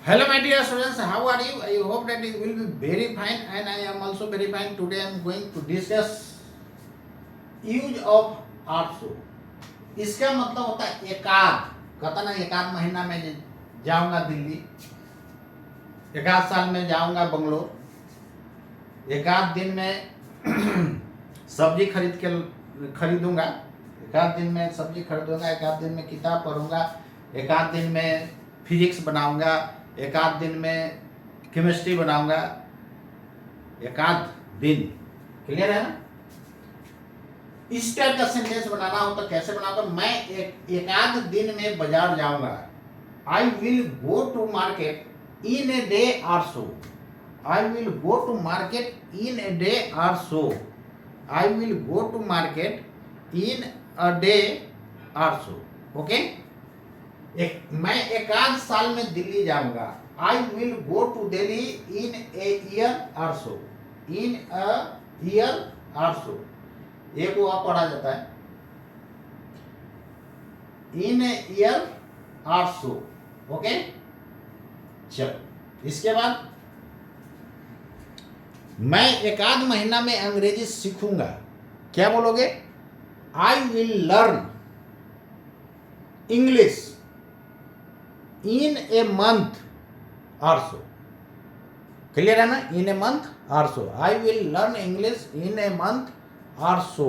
Hello, my dear students. How are you? I hope that you will be very fine, and I am also very fine. Today, I am going to discuss use of आर्ट्सो। इसका मतलब होता है एकाध, कहता ना एकाध महीना में जाऊंगा दिल्ली, एकाध साल में जाऊंगा बंगलोर, एकाध दिन में सब्जी खरीदूंगा, एकाध दिन में सब्जी खरीदूंगा, एकाध दिन में किताब पढ़ूंगा, एकाध दिन में फिजिक्स बनाऊंगा, एकाध दिन में केमिस्ट्री बनाऊंगा, एकाध दिन। क्लियर है ना? इस टाइप का सेंटेंस बनाना हो तो कैसे बनाऊंगा? मैं एकाध दिन में बाजार जाऊंगा। I will go to market in a day or so. I will go to market in a day or so. I will go to market in a day or so. Okay, मैं एकाध साल में दिल्ली जाऊंगा। I will go to Delhi in a year or so. In a year or सो, एक वो पढ़ा जाता है इन a year or so. Okay, चलो इसके बाद मैं एकाध महीना में अंग्रेजी सीखूंगा। क्या बोलोगे? I will learn English in a month or so. Clear है ना? In a month or so. I will learn English in a month or so.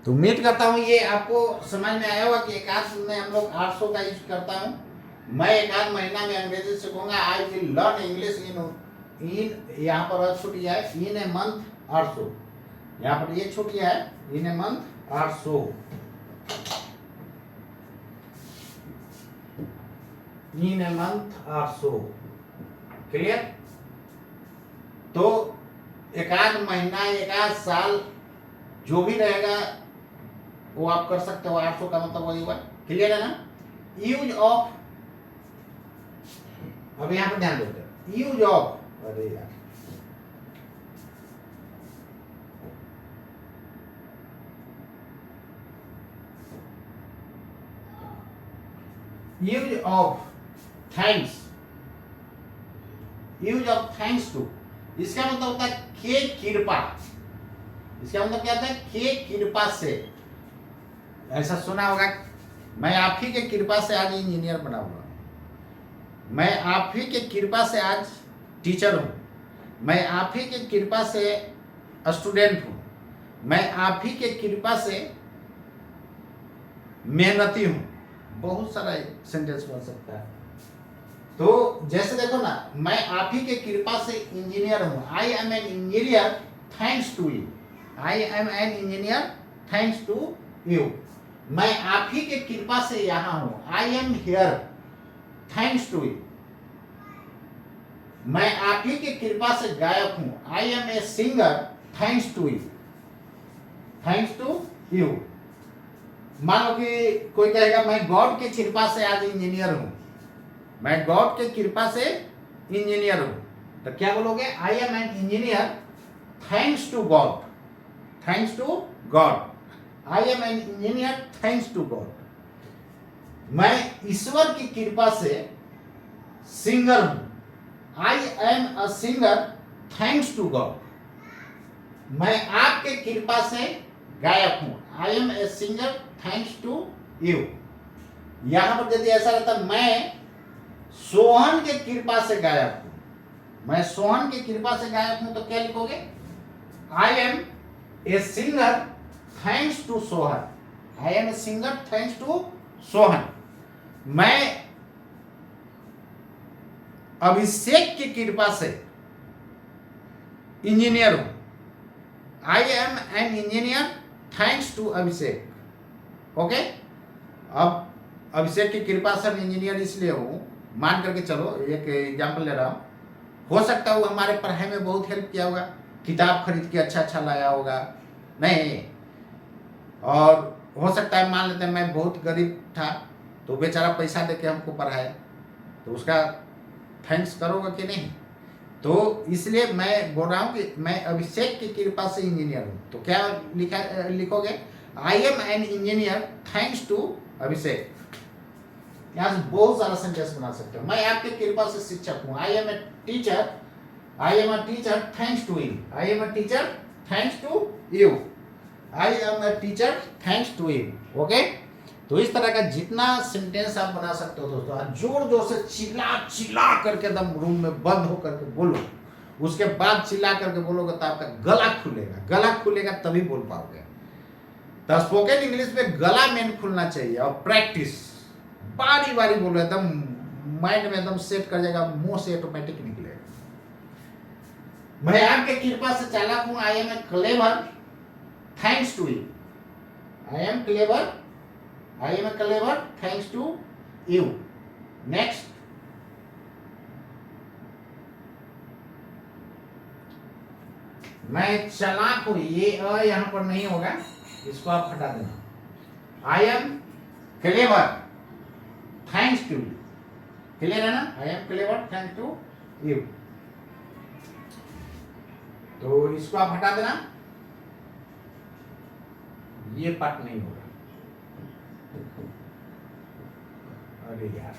तो उम्मीद करता हूँ ये आपको समझ में आया होगा कि एकाध में हम लोग 800 का यूज करता हूँ। मैं एकाध महीना में अंग्रेजी सीखूंगा। I will learn English in यहाँ पर छूट गया है इन ए मंथ और सो। यहाँ पर ये छूट गया है इन a month or so. In a month or so. Clear? तो एकाध महीना, एकाध साल, जो भी रहेगा वो आप कर सकते हो। 800 का मतलब वही हुआ। क्लियर है ना? यूज ऑफ, अब यहां पर ध्यान देते, यूज ऑफ, अरे यार, use of thanks. Use of thanks to, इसका मतलब होता है के कृपा। इसका मतलब क्या होता है? के कृपा से। ऐसा सुना होगा, मैं आप ही के कृपा से आज इंजीनियर बना हुआ, मैं आप ही के कृपा से आज टीचर हूँ, मैं आप ही के कृपा से स्टूडेंट हूँ, मैं आप ही के कृपा से मेहनती हूँ। बहुत सारा सेंटेंस बन सकता है। तो जैसे देखो ना, मैं आप ही के कृपा से इंजीनियर हूँ। I am an engineer thanks to you. I am an engineer thanks to you. मैं आप ही के कृपा से यहाँ हूँ। I am here thanks to you. मैं आप ही के कृपा से गायक हूँ। I am a singer thanks to you. Thanks to you. मान लो कि कोई कहेगा मैं गॉड के कृपा से आज इंजीनियर हूँ, मैं गॉड के कृपा से इंजीनियर हूं, तो क्या बोलोगे? I am an engineer thanks to God. Thanks to God. I am an engineer thanks to God. मैं ईश्वर की कृपा से सिंगर हूं। I am a singer thanks to God. मैं आपके कृपा से गायक हूं। I am a singer thanks to you. यहां पर यदि ऐसा रहता, मैं सोहन के कृपा से गायक हूं, मैं सोहन के कृपा से गायक हूं, तो क्या लिखोगे? I am a singer thanks to Sohan. I am a singer thanks to Sohan. मैं अभिषेक की कृपा से इंजीनियर हूं। I am an engineer thanks to Abhishek. Okay, अब अभिषेक की कृपा से मैं इंजीनियर इसलिए हूं, मान करके चलो एक एग्जाम्पल ले रहा हूँ, हो सकता है वो हमारे पढ़ाई में बहुत हेल्प किया होगा, किताब खरीद के अच्छा लाया होगा, नहीं, और हो सकता है मान लेते हैं मैं बहुत गरीब था तो बेचारा पैसा दे के हमको पढ़ाया, तो उसका थैंक्स करोगे कि नहीं? तो इसलिए मैं बोल रहा हूँ कि मैं अभिषेक की कृपा से इंजीनियर हूँ, तो क्या लिखोगे? I am an engineer thanks to Abhishek. यहाँ से बहुत सारा सेंटेंस बना सकते हो। मैं आपके कृपा से शिक्षक हूँ। I am a teacher, I am a teacher thanks to you, I am a teacher thanks to you, I am a teacher thanks to you. Okay, तो इस तरह का जितना सेंटेंस आप बना सकते हो दोस्तों, जोर जोर से चिल्ला चिल्ला करके एकदम रूम में बंद होकर के बोलो। उसके बाद चिल्ला करके बोलोगे तो आपका गला खुलेगा, गला खुलेगा तभी बोल पाओगे। तो स्पोकन इंग्लिश में गला मेन खुलना चाहिए और प्रैक्टिस बारी बारी बोलो, एकदम माइंड में एकदम सेट कर जाएगा, मुंह से ऑटोमेटिक निकलेगा। मैं आपके कृपा से चालाक हूं। I am a clever thanks to you, I am clever, I am a clever thanks to you. Next, मैं चालाक हूं, ये यहां पर नहीं होगा, इसको आप हटा देना। I am clever thanks to you, clear है ना? I am clever thanks to you, तो इसको आप हटा देना, ये पार्ट नहीं होगा। अरे यार,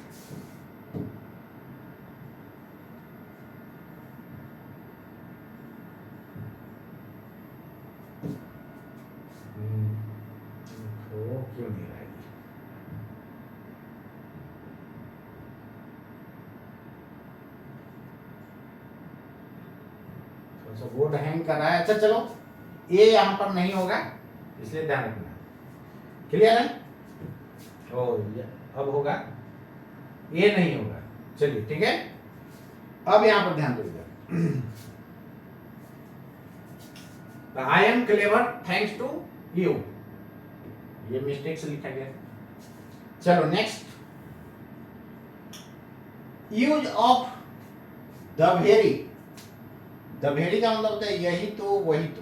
क्यों नहीं रहा? बोर्ड हैंग कर रहा है। अच्छा चलो, ये यहां पर नहीं होगा, इसलिए ध्यान रखना। क्लियर है? ओ अब होगा, ये नहीं होगा। चलिए ठीक है, अब यहां पर ध्यान दीजिए। I am clever thanks to you, ये मिस्टेक से लिखा गया। चलो next, use of the very. The very का मतलब होता है यही तो, वही तो,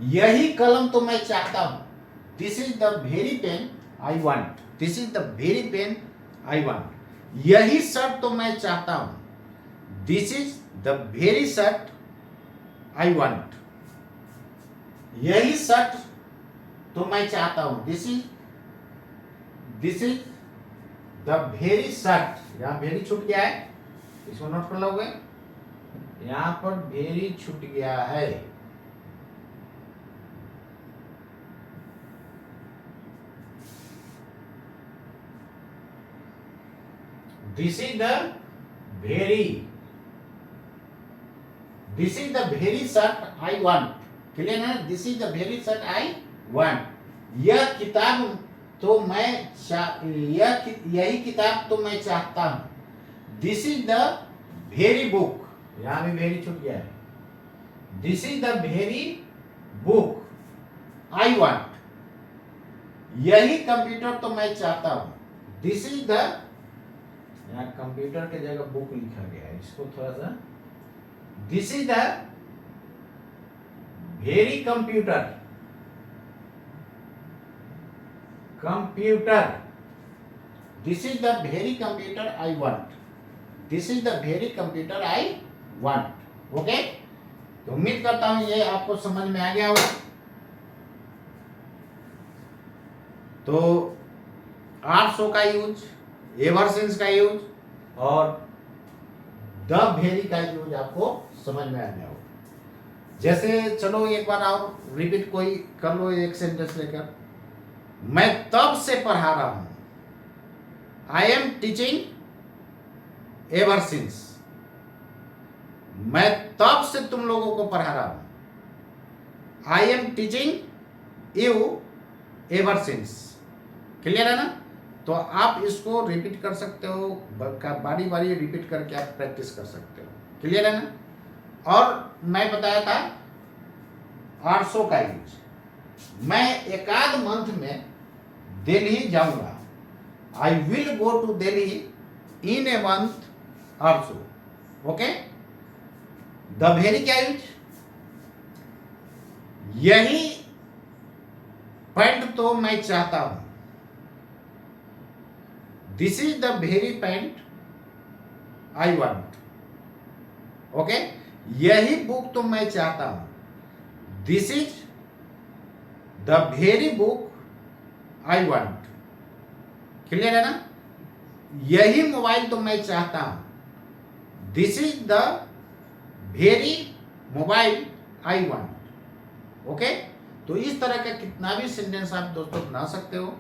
यही कलम तो मैं चाहता हूं। This is the very pen I want, this is the very pen I want. यही शर्ट तो मैं चाहता हूं। This is the very shirt I want. यही शर्ट तो मैं चाहता हूं। This is the very shirt. यहां वेरी छूट गया है, इसको नोट कर लोगे, यहां पर वेरी छूट गया है। This is the very, this is the very shirt I want. Clear है? This is the very shirt I want. यह किताब तो मैं यही किताब तो मैं चाहता हूं। This is the very book, यहां भी वेरी छूट गया है। This is the very book I want. यही कंप्यूटर तो मैं चाहता हूं। दिस इज द, यहां कंप्यूटर के जगह बुक लिखा गया है, इसको थोड़ा सा, this is the very computer, computer, this is the very computer I want. This is the very computer I want. Okay, तो उम्मीद करता हूं ये आपको समझ में आ गया होगा। तो आर सो का यूज, एवर सिंस का यूज और द वेरी का यूज आपको समझ में आ गया होगा। जैसे चलो एक बार और रिपीट कोई कर लो, एक सेंटेंस लेकर। मैं तब से पढ़ा रहा हूं। I am teaching ever since. मैं तब से तुम लोगों को पढ़ा रहा हूं। I am teaching you ever since. Clear है ना? तो आप इसको रिपीट कर सकते हो, बारी बारी रिपीट करके आप प्रैक्टिस कर सकते हो। क्लियर है ना? और मैं बताया था आरसो का यूज। मैं एकाध मंथ में दिल्ली जाऊंगा। I will go to Delhi in a month also. Okay, the very क्या यूज, यही पैंट तो मैं चाहता हूं। This is the very pant I want. Okay, यही बुक तो मैं चाहता हूं। This is the very book I want. Clear है ना? यही मोबाइल तो मैं चाहता हूं, this is the very mobile I want. Okay, तो इस तरह का कितना भी सेंटेंस आप दोस्तों बना सकते हो,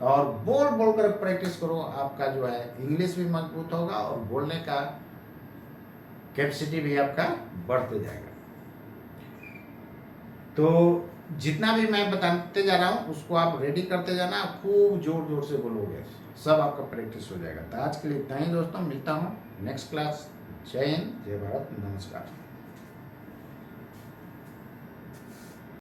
और बोल बोल कर प्रैक्टिस करो, आपका जो है इंग्लिश भी मजबूत होगा और बोलने का कैपेसिटी भी आपका बढ़ते जाएगा। तो जितना भी मैं बताते जा रहा हूँ उसको आप रेडी करते जाना, खूब जोर जोर से बोलोगे, सब आपका प्रैक्टिस हो जाएगा। तो आज के लिए इतना ही दोस्तों, मिलता हूँ नेक्स्ट क्लास। जय हिंद, जय भारत, नमस्कार।